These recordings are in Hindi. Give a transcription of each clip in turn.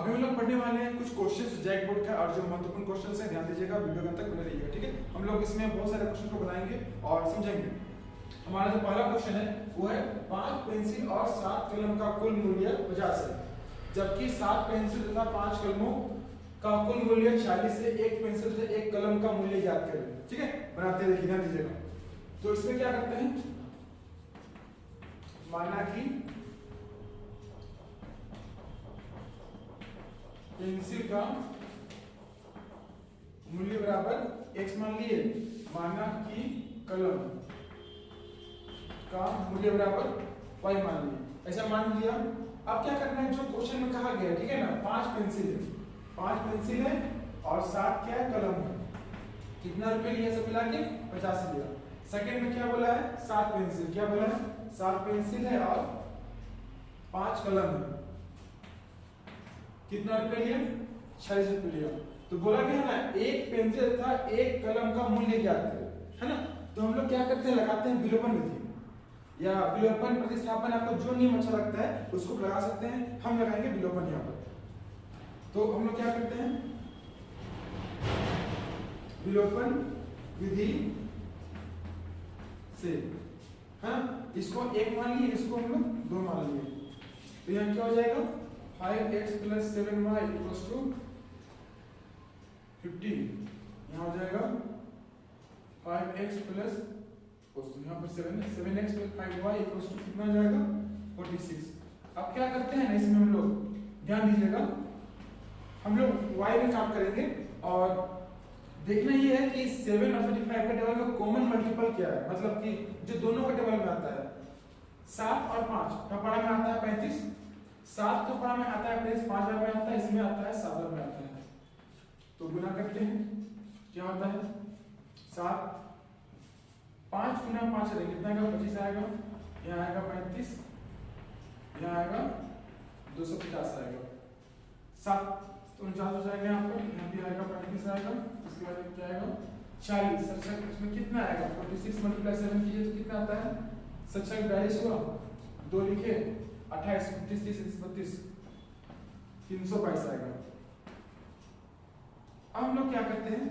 अभी हम लोग पढ़ने वाले हैं कुछ क्वेश्चंस जैक बोर्ड का, और जो महत्वपूर्ण क्वेश्चंस हैं ध्यान दीजिएगा, वीडियो अंत तक बने रहिएगा, ठीक है। हम लोग इसमें बहुत सारे क्वेश्चन को बनाएंगे और समझेंगे। हमारा जो पहला क्वेश्चन है वो है 5 पेंसिल और 7 कलम का कुल मूल्य 50 है, जबकि 7 पेंसिल तथा 5 कलमों का कुल मूल्य 40 है। एक पेंसिल से एक कलम का मूल्य ज्ञात करें, ठीक है। बनाते देखिए, ध्यान दीजिएगा। तो इसमें क्या करते हैं, माना कि पेंसिल का मूल्य बराबर x मान लिए, माना कि कलम का मूल्य बराबर y मान लिए, ऐसा मान लिया। अब क्या करना है, जो क्वेश्चन में कहा गया है, ठीक है ना, 5 पेंसिल है और 7 क्या है, कलम है। कितना रुपए लिया, सब मिला के 50 लिया। सेकंड में क्या बोला है, 7 पेंसिल, क्या बोला है, 7 पेंसिल है और 5 कलम है। कितना रुपए लिया, 40 रुपए लिया। तो बोला गया ना, एक पेंसिल था एक कलम का मूल्य ज्ञात करें, है ना। तो हम लोग क्या करते हैं, लगाते हैं विलोपन विधि या विलोपन प्रतिस्थापन, आपको जो नियम अच्छा लगता है उसको लगा सकते हैं। हम लगाएंगे विलोपन यहाँ पर। तो हम लोग क्या करते हैं, विलोपन विधि से, हाँ, इसको 1 मान लिए, इसको हम लोग 2 मान लिए। तो यहाँ क्या हो जाएगा, 5x + 7y = 15। यहाँ हो जाएगा 5x प्लस यहाँ पर 7x + 5y = कितना हो जाएगा, 46। अब क्या करते हैं ना, इसमें हम लोग ध्यान दीजिएगा, हम लोग y में काम करेंगे और देखना ये है कि 7 और 35 का टेबल में कॉमन मल्टीपल क्या है, मतलब कि जो दोनों का टेबल में आता है। 7 और 5 का पढ़ा में आता है 35, 7 का पढ़ा में आता है 35, 5 बार में आता है, इसमें आता है 7 बार में आता है। तो गुना करते हैं, क्या होता है, 7 5 गुना 5 है कितना आएगा, 25 आएगा। यहाँ आएगा 35, यहाँ आएगा 250 आएगा। 7 49 हो जाएगा यहाँ पर, यहाँ भी आएगा 35 आएगा। इसके बाद क्या आएगा, 40। सच्चाई इसमें कितना आएगा, 46 × 7 कीजिए तो कितना आता है, सच्चाई 42 हुआ, 2 लिखे, 28 29 30 32 322 आएगा। अब हम लोग क्या करते हैं,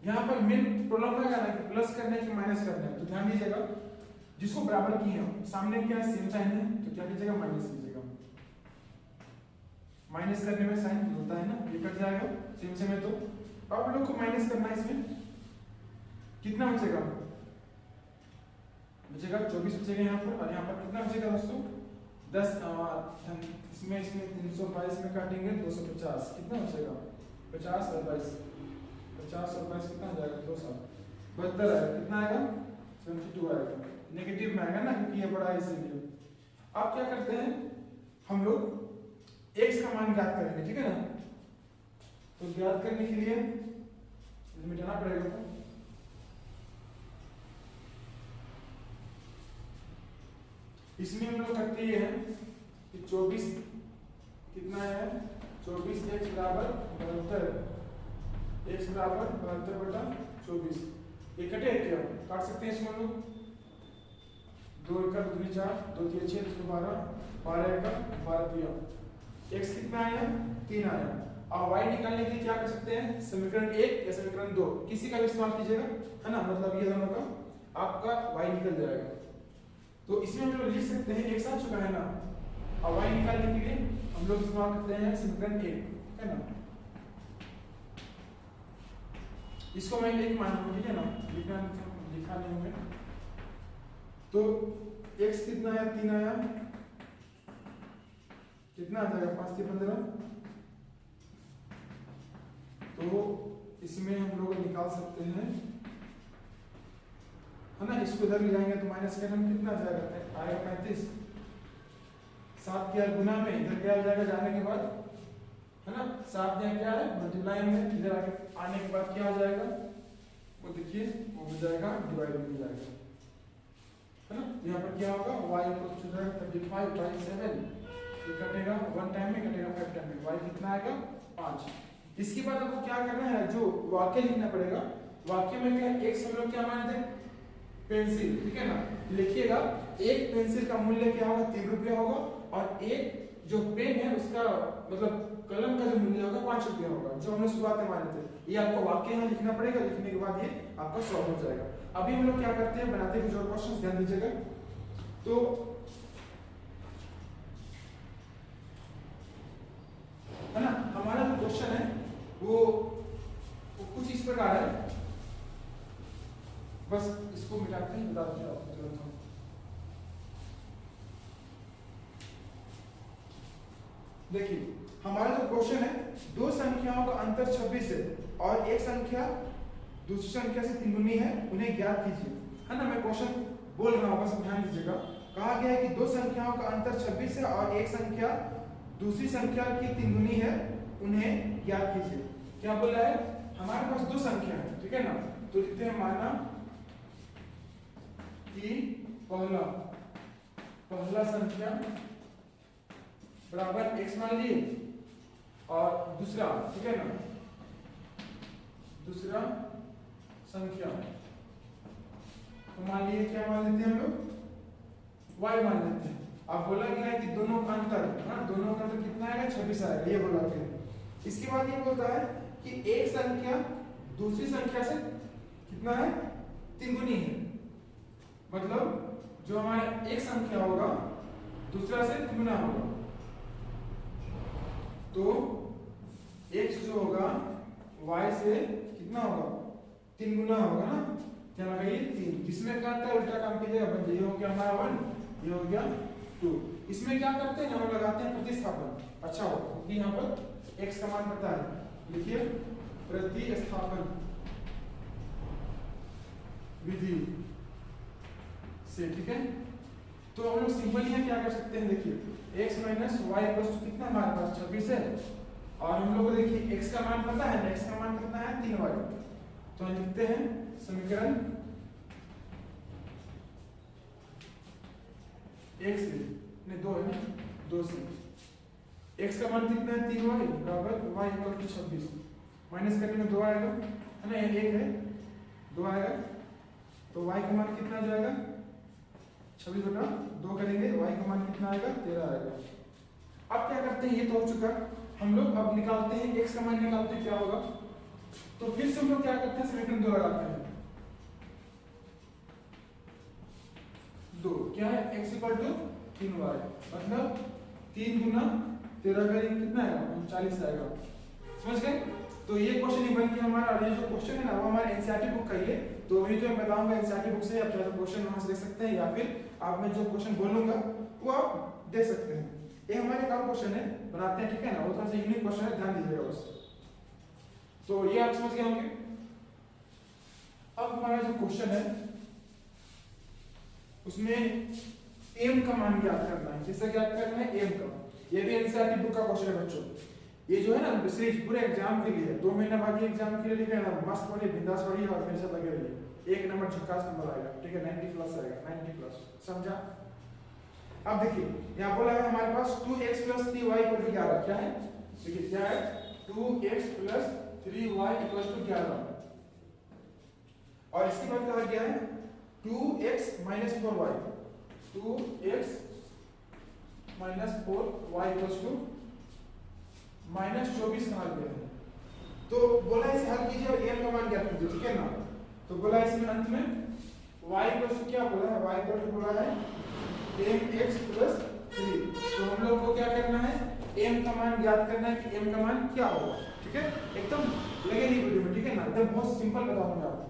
यहाँ पर मेन प्रॉब्लम है ना कि प्लस करना है कि माइनस करना है। तो ध्यान दीजिएगा, जिसको बराबर किए हैं सामने क्या है, सेम साइन है, तो क्या कीजिएगा, माइनस कीजिएगा। माइनस करने में साइन होता है ना, ये कट जाएगा सेम सेम है। तो अब हम लोग को माइनस करना है, इसमें कितना बचेगा, 24 बचेगा यहाँ पर, और यहाँ पर कितना बचेगा दोस्तों, 10। इसमें 322 में काटेंगे 250, कितना बचेगा, 50 और 22, 50 और 22 कितना जाएगा, 272 आएगा। कितना आएगा, 72 आएगा। नेगेटिव में आएगा ना, क्योंकि ये बड़ा है इसीलिए। अब क्या करते हैं, हम लोग x का मान ज्ञात करेंगे, ठीक है ना। तो ज्ञात करने के लिए मिटाना पड़ेगा। इसमें हम लोग करते ये हैं कि 24 कितना है, 24x बराबर 72, x बराबर 72/24। ये कटे क्या, काट सकते हैं इसमें लोग, 2 × 2 = 4, 2 × 6 = 12, 12 × 12 दिया। x कितना आया, 3 आया। और y निकालने के लिए क्या कर सकते हैं, समीकरण 1 या समीकरण 2 किसी का भी इस्तेमाल कीजिएगा, है ना, मतलब ये दोनों का आपका y निकल जाएगा। तो इसमें हम लोग लिख सकते हैं, एक साथ चुका है ना, और y निकालने के लिए हम लोग इस्तेमाल करते हैं समीकरण 1, है ना। इसको मैं 1 मान लूंगा, ठीक है ना, लिखा नहीं होंगे। तो x कितना आया, 3 आया, कितना आ जाएगा, 5 × 15। तो इसमें हम लोग निकाल सकते हैं, है ना। इसको इधर ले जाएंगे तो माइनस करने में कितना जाएगा, आएगा 35। 7 क्या गुना में, इधर क्या हो जाएगा जाने के बाद, है ना। 7 यहाँ क्या है, मल्टीप्लाई में, इधर आके आने के बाद क्या हो जाएगा, वो देखिए, वो हो जाएगा डिवाइड में जाएगा, है ना। यहाँ पर क्या होगा, y = 35/7, ये कटेगा 1 टाइम में, कटेगा 5 टाइम में, y कितना आएगा, 5। इसके बाद आपको क्या करना है, जो वाक्य लिखना पड़ेगा। वाक्य में क्या, x हम लोग क्या माने थे, पेंसिल, ठीक है ना। लिखिएगा, एक पेंसिल का मूल्य क्या होगा, 3 रुपया होगा, और एक जो पेन है उसका मतलब कलम का जो मूल्य होगा 5 रुपया होगा, जो हमने शुरुआत में माने थे। ये आपको वाक्य यहाँ लिखना पड़ेगा, लिखने के बाद ये आपका सॉल्व हो जाएगा। अभी हम लोग क्या करते हैं, बनाते हैं कुछ और क्वेश्चन, ध्यान दीजिएगा। तो है ना, हमारा जो क्वेश्चन है वो कुछ इस प्रकार है, बस इसको मिटाते हैं, बता देते हैं आपको तुरंत। देखिए हमारा जो क्वेश्चन है, दो संख्याओं का अंतर 26 है और एक संख्या दूसरी संख्या से 3 गुनी है, उन्हें ज्ञात कीजिए। है ना, मैं क्वेश्चन बोल रहा हूं, बस ध्यान दीजिएगा। कहा गया है कि दो संख्याओं का अंतर 26 है और एक संख्या दूसरी संख्या की 3 गुनी है, उन्हें ज्ञात कीजिए। क्या बोला है, हमारे पास दो संख्या है, ठीक है ना, तो लिखते हैं माना कि पहला संख्या बराबर x मान लिए और दूसरा, ठीक है ना, दूसरा संख्या तो मान लिए क्या मान लेते हैं हम लोग, y मान लेते हैं। अब बोला गया है कि दोनों का अंतर, हाँ दोनों का अंतर कितना आएगा, 26 आएगा, ये बोला गया है। इसके बाद ये बोलता है कि एक संख्या दूसरी संख्या से कितना है, 3 गुनी है। मतलब जो हमारा एक संख्या होगा दूसरा से 3 गुना होगा, तो x जो होगा y से कितना होगा, 3 गुना होगा ना, क्या लगा ये 3। जिसमें क्या करता है, उल्टा काम कीजिएगा, बन ये हो गया हमारा 1, ये हो गया 2। इसमें क्या करते हैं, हम लगाते हैं प्रतिस्थापन। अच्छा हो क्योंकि यहाँ पर x का मान पता है, लिखिए प्रतिस्थापन विधि से, ठीक है। तो हम लोग सिंपल यहाँ क्या कर सकते हैं, देखिए x माइनस वाई कितना हमारे पास 26 है और हम लोग को देखिए x का मान पता है, x का मान कितना है 3y। तो हम लिखते हैं समीकरण एक से नहीं 2 है ना, 2 से x का मान कितना है 3y बराबर y इक्वल टू 26, माइनस करने में 2 आएगा, है ना, 1 है 2 आएगा, तो y का मान कितना जाएगा 26 बटा 2 करेंगे, y का मान कितना आएगा 13 आएगा। अब क्या करते हैं, ये तो हो चुका, हम लोग अब निकालते हैं x का मान, निकालते हैं क्या होगा, तो फिर से हम लोग क्या करते हैं, समीकरण 2 लगाते हैं। 2 क्या है, x इक्वल टू 3y, मतलब 3 गुना 13 करेंगे कितना आएगा 39 आएगा, समझ गए। तो ये क्वेश्चन ही बन के हमारा, ये जो क्वेश्चन है ना वो हमारे एनसीईआरटी बुक का ही है, तो वही जो मैं बताऊंगा एनसीईआरटी बुक से, आप चाहे तो क्वेश्चन वहां से देख सकते हैं या फिर आप मैं जो क्वेश्चन बोलूंगा वो आप देख सकते हैं। ये हमारे काम क्वेश्चन है, बनाते हैं, ठीक है ना, वो थोड़ा सा यूनिक क्वेश्चन है, ध्यान दीजिएगा बस। तो ये आप समझ गए होंगे। अब हमारा जो क्वेश्चन है उसमें m का मान ज्ञात करना है, किससे ज्ञात करना है, m का। ये भी एनसीईआरटी बुक का क्वेश्चन है बच्चों, ये जो है ना सीरीज पूरे एग्जाम के लिए 2 महीना बाद एग्जाम के लिए लिखे ना, मस्त पढ़िए, बिंदास पढ़िए और मेरे साथ लगे रहिए, 1 नंबर झक्कास नंबर आएगा, ठीक है, 90 प्लस आएगा, 90 प्लस, समझा। अब देखिए यहाँ बोला है हमारे पास 2x + 3y = 11, क्या है, देखिए क्या है 2x + 3y = 11, और इसके बाद कहा गया है 2x - 4y, 2x - 4y = -24 कहा गया है। तो बोला इसे हल कीजिए और m का मान ज्ञात कीजिए, ठीक है ना। तो बोला इसमें अंत में y = क्या बोला है, y = बोला है mx + 3। तो हम लोग को क्या करना है, m का मान ज्ञात करना है कि m का मान क्या होगा, ठीक है, एकदम लगे नहीं वीडियो में, ठीक है ना, एकदम बहुत सिंपल बताऊंगा आपको।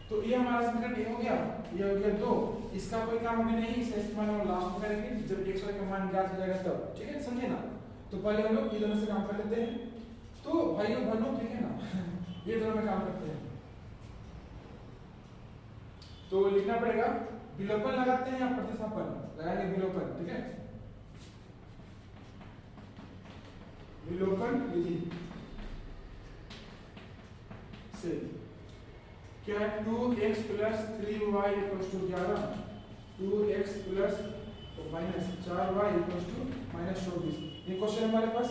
तो ये हमारा समीकरण ये हो गया, ये हो गया 2, इसका कोई काम अभी नहीं, इसका इस्तेमाल हम लास्ट में करेंगे जब x y का मान ज्ञात हो जाएगा तब, ठीक है, समझे ना। तो पहले हम लोग ये दोनों से काम कर लेते हैं, तो भाइयों बहनों, ठीक है ना, ये दोनों में काम करते हैं। तो लिखना पड़ेगा, विलोपन लगाते हैं या प्रतिस्थापन लगाएंगे, विलोपन, ठीक है, विलोपन विधि से क्या है, 2x + 3y = 11, 2x + -4y = -24। ये क्वेश्चन हमारे पास,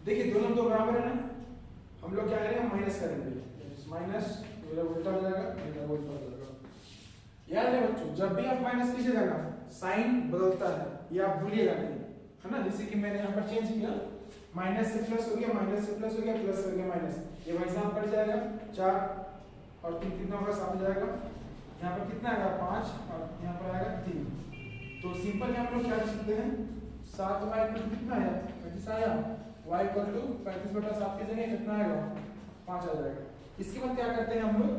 देखिए दोनों तो बराबर है ना, हम लोग क्या करेंगे, माइनस करेंगे, माइनस मेरा उल्टा हो जाएगा, मेरा उल्टा हो जाएगा। याद है बच्चों, जब भी आप माइनस कीजिएगा ना साइन बदलता है, ये आप भूलिएगा नहीं, है ना। जैसे कि मैंने यहाँ पर चेंज किया, माइनस से प्लस हो गया, माइनस से प्लस हो गया, प्लस हो गया माइनस, ये भाई साहब कट जाएगा, 4 और 3 कितना होगा, 7 हो जाएगा। यहाँ पर कितना आएगा 5 और यहाँ पर आएगा 3। तो सिंपल हम लोग क्या लिख सकते हैं, 7y कितना आया 35 आया, y इक्वल टू 35/7 की जगह कितना आएगा 5 आ जाएगा। इसके बाद क्या करते हैं हम लोग,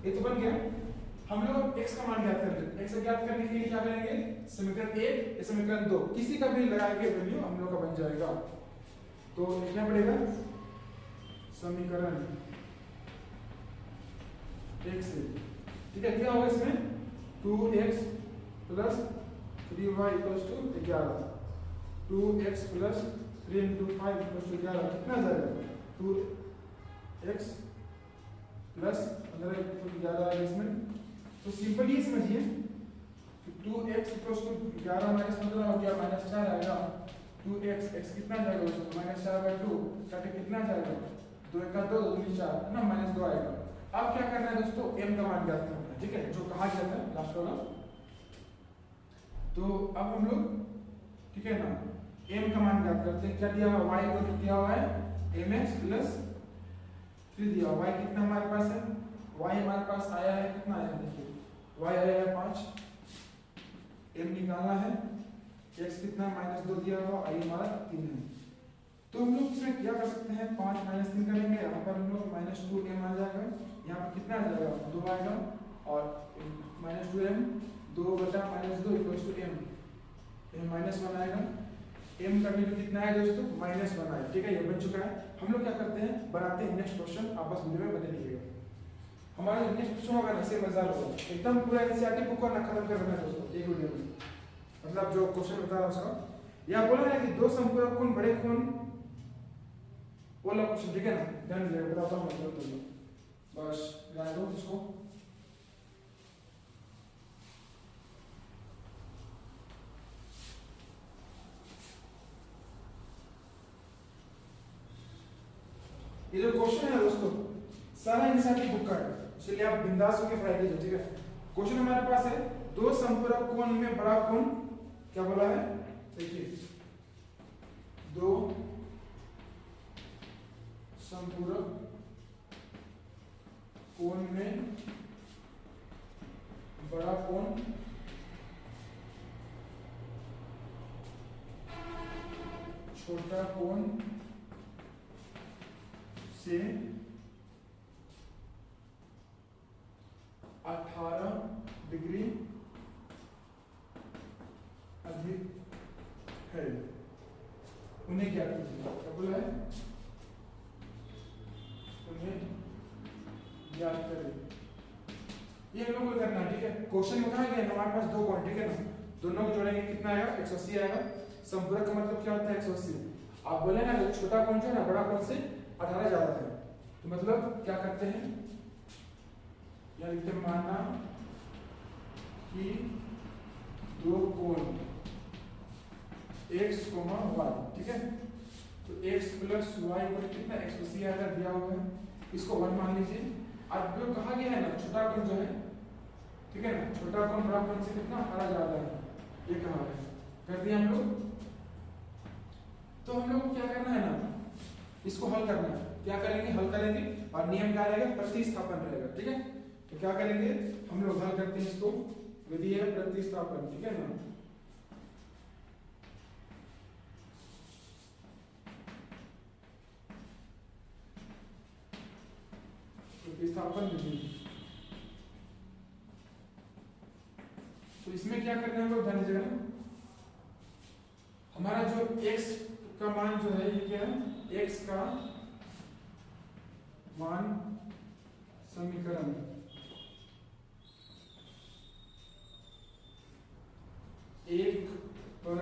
ये तो बन गया, हम लोग x का मान ज्ञात कर लेते हैं। x ज्ञात करने के लिए क्या करेंगे, समीकरण 1 या समीकरण 2 किसी का भी लगाएंगे वैल्यू हम लोग का बन जाएगा। तो लिखना पड़ेगा समीकरण 1 से, ठीक है। क्या होगा इसमें 2x plus 3y equals to 11, 2x plus 3 × 5 equals to 11, कितना आ जाएगा 2x प्लस 15 इक्वल्स टू 11 आएगा इसमें। तो सिंपल ये समझिए 2x इक्वल्स टू 11 माइनस 15 हो गया, माइनस 4 आएगा, 2x x कितना जाएगा उसको माइनस 4/2 काटे कितना जाएगा 2 1 2 2 4 है ना, माइनस 2 आएगा। अब क्या करना है दोस्तों, m का मान ज्ञात करना है, ठीक है, जो कहा गया था लास्ट वाला। तो अब हम लोग, ठीक है ना, m का मान ज्ञात करते हैं। क्या दिया हुआ y को दिया हुआ है mx प्लस 3 दिया हुआ, y कितना हमारे पास है, y हमारे पास आया है, कितना आया देखिए y आया है 5, m निकालना है, x कितना -2 दिया हुआ, i हमारा 3 है। तो हम लोग इसमें क्या कर सकते हैं, 5 - 3 करेंगे, यहाँ पर हम लोग -2m आ जाएगा, यहाँ पर कितना आ जाएगा 2 आएगा, और -2m 2/-2 इक्वल्स टू m, -1 आएगा। m का वैल्यू कितना है दोस्तों -1 आएगा, ठीक है, ये बन चुका है। हम लोग क्या करते हैं, बनाते हैं नेक्स्ट क्वेश्चन, आप बस वीडियो में बने रहिएगा। हमारा नेक्स्ट क्वेश्चन होगा ना, से मजा होगा एकदम पूरा एनसीईआरटी बुक को ना खत्म कर देना दोस्तों एक वीडियो में, मतलब जो क्वेश्चन बता रहा हूं उसका। या बोला ना कि दो संपूरक कोण बड़े कोण, बोला क्वेश्चन, ठीक है ना, ध्यान दीजिएगा, बताता हूं मतलब तो बस ध्यान दो इसको। ये जो क्वेश्चन है दोस्तों सारा एनसीईआरटी बुक का है, इसलिए आप बिंदास होकर पढ़ाई कीजिए, ठीक है। क्वेश्चन हमारे पास है, दो संपूरक कोण में बड़ा कोण क्या बोला है, देखिए दो संपूरक कोण में बड़ा कोण छोटा कोण से 18 डिग्री अधिक है, उन्हें क्या कीजिए, क्या बोला है, उन्हें ज्ञात करें। ये हम लोग को करना है, ठीक है। क्वेश्चन में कहा गया हमारे पास दो कोण, ठीक है ना, दोनों को जोड़ेंगे कितना आएगा 180 आएगा। संपूरक का मतलब क्या होता है 180। आप बोले ना छोटा कोण जो है ना बड़ा कोण से 18 ज्यादा है, तो मतलब क्या करते हैं, या लिखते हैं माना कि दो कोण x, y, ठीक है। तो x प्लस y पर कितना 180 आएगा दिया हुआ है, इसको 1 मान लीजिए। अब जो कहा गया है ना छोटा कोण जो है, ठीक है ना, छोटा कोण बड़ा कोण से कितना 18 ज्यादा है, ये कहा है, कर दिया हम लोग। तो हम लोग को क्या करना है ना, इसको हल करना है। क्या करेंगे, हल करेंगे, और नियम क्या रहेगा, प्रतिस्थापन रहेगा, ठीक है। तो क्या करेंगे हम लोग, हल करते हैं इसको, विधि है प्रतिस्थापन, ठीक है ना। प्रतिस्थापन विधि, तो इसमें क्या करना है हम लोग ध्यान दीजिएगा ना, हमारा जो x का मान जो है ये क्या है, x का मान समीकरण 1 पर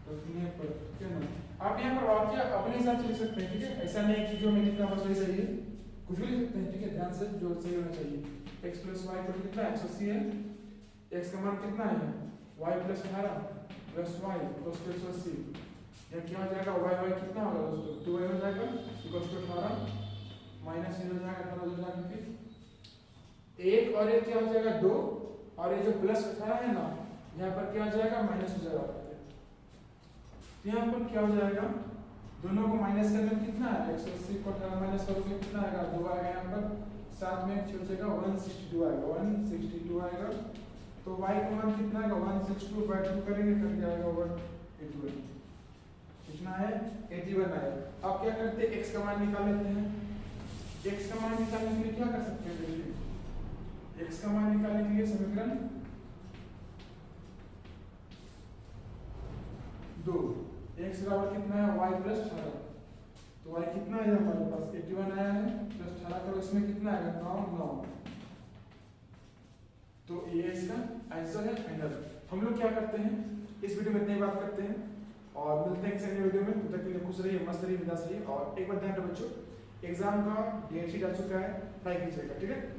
रखने पर, ठीक है ना। आप यहाँ पर वाक्य अपने हिसाब से लिख सकते हैं, ठीक है, ऐसा नहीं कि जो मैं लिख रहा हूँ वही सही है, कुछ भी लिख सकते हैं, ठीक है, ध्यान से जो सही होना चाहिए। x प्लस वाई पर कितना 180 है, x का मान कितना है y plus 18 plus y plus 180, या क्या हो जाएगा y कितना होगा दोस्तों 2y हो जाएगा इक्वल टू 18 माइनस हो जाएगा 18 हो जाएगा, फिर 1 और 1 क्या हो जाएगा 2, और ये जो प्लस 18 है ना, यहाँ पर क्या आ जाएगा, माइनस हो जाएगा। तो यहाँ पर क्या हो जाएगा, दोनों को माइनस करने में कितना है, 180 को 18 माइनस करोगे कितना आएगा, 2 आएगा। यहाँ पर साथ में छोड़ जाएगा 162 आएगा, 162 आएगा। तो y का मान कितना आएगा, 162 बाय 2 करेंगे तो क्या आएगा 181। कितना है, 81 आएगा। अब क्या करते हैं, x का मान निकाल लेते हैं। x का मान निकालने के लिए क्या कर सकते हैं, देखिए x का मान निकालने के लिए समीकरण 2, x बराबर कितना है, y प्लस 18। तो y कितना है हमारे पास, 81 आया है, प्लस 18 करो, इसमें कितना आएगा, 9। तो ये इसका आंसर है फाइनल। हम लोग क्या करते हैं, इस वीडियो में इतनी बात करते हैं और मिलते हैं अगले वीडियो में। तब तक के लिए खुश रहिए, मस्त रहिए, बिंदास रहिए। और एक बात ध्यान रखो बच्चों, एग्जाम का डेट शीट आ चुका है, ट्राई कीजिएगा, ठीक है।